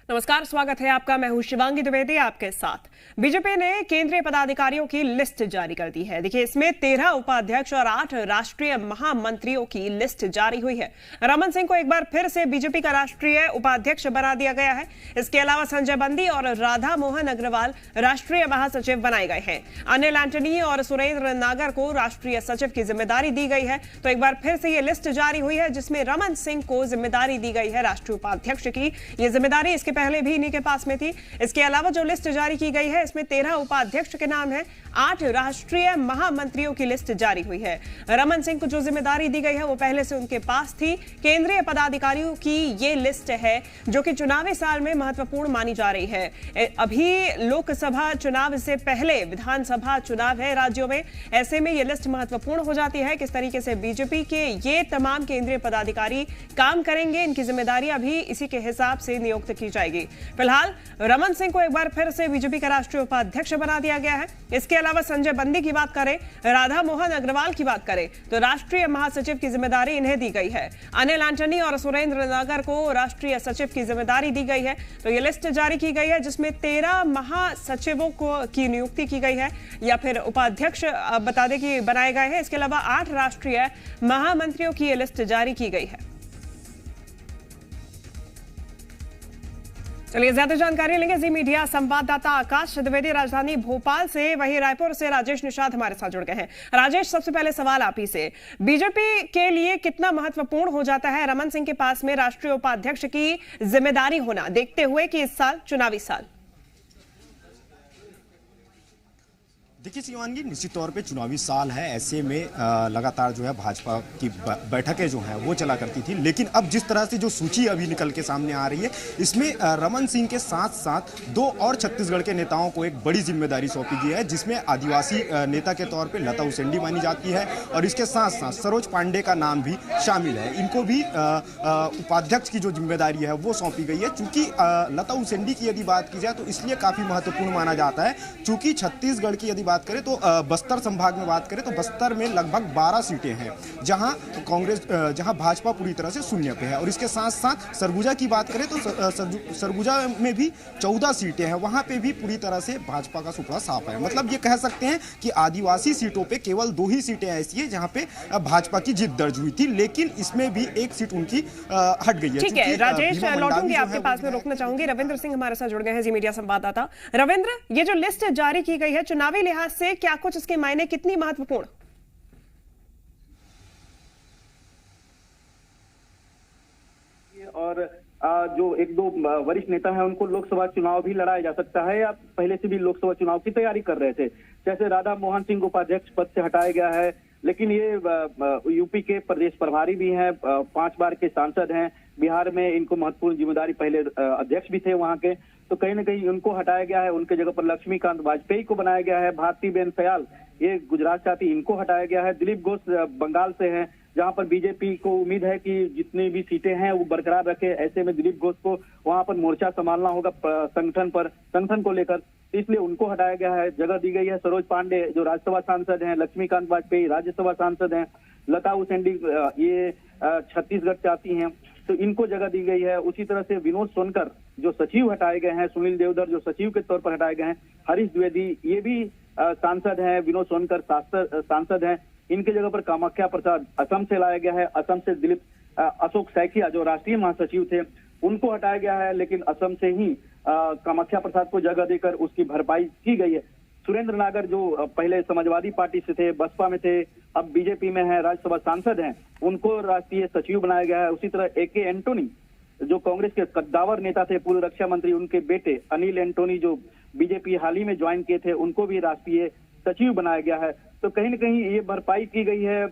नमस्कार, स्वागत है आपका। मैं हूं शिवांगी द्विवेदी आपके साथ। बीजेपी ने केंद्रीय पदाधिकारियों की लिस्ट जारी कर दी है। देखिए, इसमें 13 उपाध्यक्ष और 8 राष्ट्रीय महामंत्रियों की लिस्ट जारी हुई है। रमन सिंह को एक बार फिर से बीजेपी का राष्ट्रीय उपाध्यक्ष बना दिया गया है। इसके अलावा संजय बंदी और राधा मोहन अग्रवाल राष्ट्रीय महासचिव बनाए गए हैं। अनिल एंटनी और सुरेंद्र नागर को राष्ट्रीय सचिव की जिम्मेदारी दी गई है। तो एक बार फिर से ये लिस्ट जारी हुई है जिसमें रमन सिंह को जिम्मेदारी दी गई है राष्ट्रीय उपाध्यक्ष की। ये जिम्मेदारी इसके पहले भी इन्हीं के पास में थी। इसके अलावा जो लिस्ट जारी की गई है इसमें 13 उपाध्यक्ष के नाम है, 8 राष्ट्रीय महामंत्रियों की लिस्ट जारी हुई है। रमन सिंह को जो जिम्मेदारी दी गई है वो पहले से उनके पास थी। केंद्रीय पदाधिकारियों की ये लिस्ट है जो कि चुनावी साल में महत्वपूर्ण मानी जा रही है। अभी लोकसभा चुनाव से पहले विधानसभा चुनाव है राज्यों में, ऐसे में ये लिस्ट महत्वपूर्ण हो जाती है। किस तरीके से बीजेपी के ये तमाम केंद्रीय पदाधिकारी काम करेंगे, इनकी जिम्मेदारियां भी इसी के हिसाब से नियुक्त की जाएगी। फिलहाल रमन सिंह को एक बार फिर से बीजेपी का राष्ट्रीय उपाध्यक्ष बना दिया गया है। इसके अलावा संजय बंदी की बात करें, राधा मोहन अग्रवाल की बात करें तो राष्ट्रीय महासचिव की जिम्मेदारी इन्हें दी गई है। अनिल एंटनी और सुरेंद्र नागर को राष्ट्रीय सचिव की जिम्मेदारी दी गई है। तो यह लिस्ट जारी की गई है जिसमें 13 महासचिवों की नियुक्ति की गई है या फिर उपाध्यक्ष बता दें कि बनाए गए हैं। इसके अलावा 8 राष्ट्रीय महामंत्रियों की यह लिस्ट जारी की गई है। चलिए ज्यादा जानकारी लेंगे जी मीडिया संवाददाता आकाश द्विवेदी राजधानी भोपाल से, वहीं रायपुर से राजेश निषाद हमारे साथ जुड़ गए हैं। राजेश, सबसे पहले सवाल आप ही से, बीजेपी के लिए कितना महत्वपूर्ण हो जाता है रमन सिंह के पास में राष्ट्रीय उपाध्यक्ष की जिम्मेदारी होना, देखते हुए कि इस साल चुनावी साल? देखिए शिवांगी, निश्चित तौर पे चुनावी साल है, ऐसे में लगातार जो है भाजपा की बैठकें जो हैं वो चला करती थी। लेकिन अब जिस तरह से जो सूची अभी निकल के सामने आ रही है, इसमें रमन सिंह के साथ साथ 2 और छत्तीसगढ़ के नेताओं को एक बड़ी जिम्मेदारी सौंपी गई है, जिसमें आदिवासी नेता के तौर पर लता उसेंडी मानी जाती है और इसके साथ साथ सरोज पांडे का नाम भी शामिल है। इनको भी उपाध्यक्ष की जो जिम्मेदारी है वो सौंपी गई है। चूंकि लता उसेंडी की यदि बात की जाए तो इसलिए काफी महत्वपूर्ण माना जाता है, चूंकि छत्तीसगढ़ की यदि बात करें तो बस्तर संभाग में बात करें तो बस्तर में लगभग 12 सीटें हैं जहां भाजपा पूरी तरह से शून्य पे है। और इसके साथ साथ सरगुजा की बात करें तो सरगुजा में भी 14 सीटें हैं, वहां पे भी पूरी तरह से भाजपा का सुपड़ा साफ है। मतलब ये कह सकते हैं कि आदिवासी सीटों पे केवल 2 ही सीटें ऐसी है जहां पे भाजपा की जीत दर्ज हुई थी, लेकिन इसमें भी एक सीट उनकी हट गई है। ठीक है राजेश, लौटूंगी आपके पास में, रोकना चाहूंगी। रविंद्र सिंह हमारे साथ जुड़ गए हैं जी मीडिया संवाददाता। रविंद्र, ये जो लिस्ट जारी की गई है चुनावी लिहाज से क्या कुछ इसके मायने, कितनी महत्वपूर्ण? और जो 1-2 वरिष्ठ नेता हैं उनको लोकसभा चुनाव भी लड़ाया जा सकता है या पहले से भी लोकसभा चुनाव की तैयारी कर रहे थे। जैसे राधा मोहन सिंह को उपाध्यक्ष पद से हटाया गया है, लेकिन ये यूपी के प्रदेश प्रभारी भी हैं, 5 बार के सांसद हैं। बिहार में इनको महत्वपूर्ण जिम्मेदारी, पहले अध्यक्ष भी थे वहां के, तो कहीं ना कहीं उनको हटाया गया है। उनके जगह पर लक्ष्मीकांत वाजपेयी को बनाया गया है। भारतीबेन फयाल, ये गुजरात से आती, इनको हटाया गया है। दिलीप घोष बंगाल से हैं, जहां पर बीजेपी को उम्मीद है कि जितनी भी सीटें हैं वो बरकरार रखे। ऐसे में दिलीप घोष को वहां पर मोर्चा संभालना होगा संगठन को लेकर, इसलिए उनको हटाया गया है। जगह दी गई है सरोज पांडे जो राज्यसभा सांसद हैं, लक्ष्मीकांत वाजपेयी राज्यसभा सांसद हैं, लता उसेंडी ये छत्तीसगढ़ से आती हैं, तो इनको जगह दी गई है। उसी तरह से विनोद सोनकर जो सचिव हटाए गए हैं, सुनील देवधर जो सचिव के तौर पर हटाए गए हैं, हरीश द्विवेदी ये भी सांसद हैं, विनोद सोनकर सांसद हैं। इनके जगह पर कामाख्या प्रसाद असम से लाया गया है। असम से अशोक सैकिया जो राष्ट्रीय महासचिव थे उनको हटाया गया है, लेकिन असम से ही कामाख्या प्रसाद को जगह देकर उसकी भरपाई की गई है। सुरेंद्र नागर जो पहले समाजवादी पार्टी से थे, बसपा में थे, अब बीजेपी में है, राज्यसभा सांसद हैं, उनको राष्ट्रीय सचिव बनाया गया है। उसी तरह AK एंटोनी जो कांग्रेस के कद्दावर नेता थे, पूर्व रक्षा मंत्री, उनके बेटे अनिल एंटोनी जो बीजेपी हाल ही में ज्वाइन किए थे, उनको भी राष्ट्रीय सचिव बनाया गया है। तो कहीं ना कहीं ये भरपाई की गई है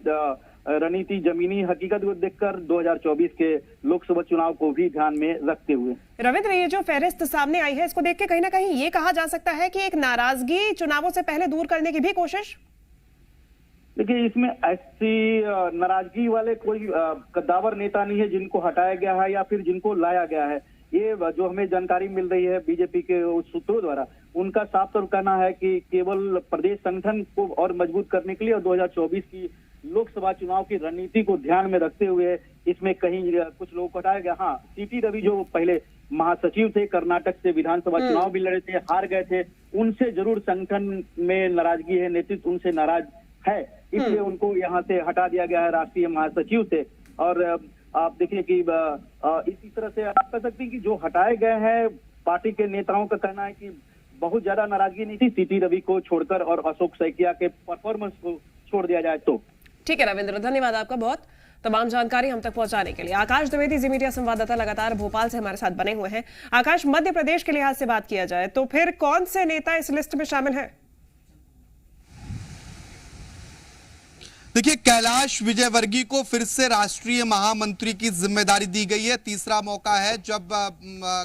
रणनीति जमीनी हकीकत को देखकर 2024 के लोकसभा चुनाव को भी ध्यान में रखते हुए। रविंद्र, ये जो फहरिस्त सामने आई है इसको देख के कहीं ना कहीं ये कहा जा सकता है कि एक नाराजगी चुनावों से पहले दूर करने की भी कोशिश? देखिए, इसमें ऐसी नाराजगी वाले कोई कद्दावर नेता नहीं है जिनको हटाया गया है या फिर जिनको लाया गया है। ये जो हमें जानकारी मिल रही है बीजेपी के सूत्रों द्वारा, उनका साफ तौर कहना है कि केवल प्रदेश संगठन को और मजबूत करने के लिए और 2024 की लोकसभा चुनाव की रणनीति को ध्यान में रखते हुए इसमें कहीं कुछ लोगों को हटाया गया। हाँ, सीटी रवि जो पहले महासचिव थे, कर्नाटक से विधानसभा चुनाव भी लड़े थे, हार गए थे, उनसे जरूर संगठन में नाराजगी है, नेतृत्व उनसे नाराज है, इसलिए उनको यहाँ से हटा दिया गया है राष्ट्रीय महासचिव से। और आप देखिए कि इसी तरह से आप कह सकते हैं कि जो हटाए गए हैं, पार्टी के नेताओं का कहना है कि बहुत ज्यादा नाराजगी नहीं थी, सीटी रवि को छोड़कर और अशोक सैकिया के परफॉर्मेंस को छोड़ दिया जाए तो। ठीक है रविंद्र, धन्यवाद आपका बहुत तमाम जानकारी हम तक पहुंचाने के लिए। आकाश द्विवेदी, जी मीडिया संवाददाता, लगातार भोपाल से हमारे साथ बने हुए हैं। आकाश, मध्य प्रदेश के लिहाज से बात किया जाए तो फिर कौन से नेता इस लिस्ट में शामिल है? देखिए, कैलाश विजयवर्गीय को फिर से राष्ट्रीय महामंत्री की जिम्मेदारी दी गई है। तीसरा मौका है जब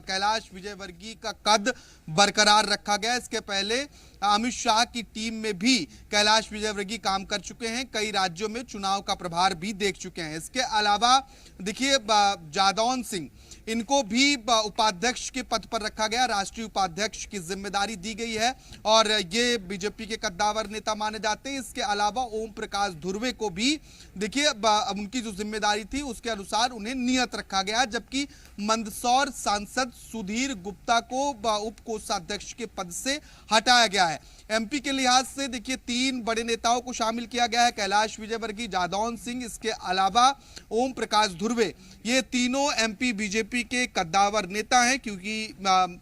कैलाश विजयवर्गीय का कद बरकरार रखा गया। इसके पहले अमित शाह की टीम में भी कैलाश विजयवर्गीय काम कर चुके हैं, कई राज्यों में चुनाव का प्रभार भी देख चुके हैं। इसके अलावा देखिए, जादौन सिंह, इनको भी उपाध्यक्ष के पद पर रखा गया, राष्ट्रीय उपाध्यक्ष की जिम्मेदारी दी गई है और ये बीजेपी के कद्दावर नेता माने जाते हैं। इसके अलावा ओम प्रकाश धुर्वे को भी देखिए उनकी जो जिम्मेदारी थी उसके अनुसार उन्हें नियत रखा गया, जबकि मंदसौर सांसद सुधीर गुप्ता को उप कोषाध्यक्ष के पद से हटाया गया है। एमपी के लिहाज से देखिए 3 बड़े नेताओं को शामिल किया गया है, कैलाश विजयवर्गीय, जादौन सिंह, इसके अलावा ओम प्रकाश धुर्वे। ये तीनों एमपी बीजेपी के कद्दावर नेता हैं, क्योंकि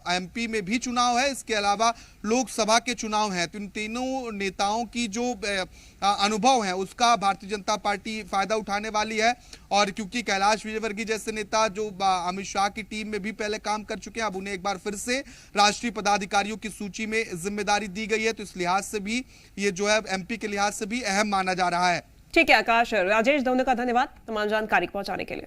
एमपी में भी चुनाव है, इसके अलावा लोकसभा के चुनाव हैं। तो इन तीनों नेताओं की जो अनुभव है उसका भारतीय जनता पार्टी फायदा उठाने वाली है। और क्योंकि कैलाश विजयवर्गीय जैसे नेता जो अमित शाह की टीम में भी पहले काम कर चुके हैं, अब उन्हें एक बार फिर से राष्ट्रीय पदाधिकारियों की सूची में जिम्मेदारी दी गई है, तो इस लिहाज से भी ये जो है एमपी के लिहाज से भी अहम माना जा रहा है। ठीक है आकाश, राजेश दोनों का धन्यवाद तमाम जानकारी पहुंचाने के लिए।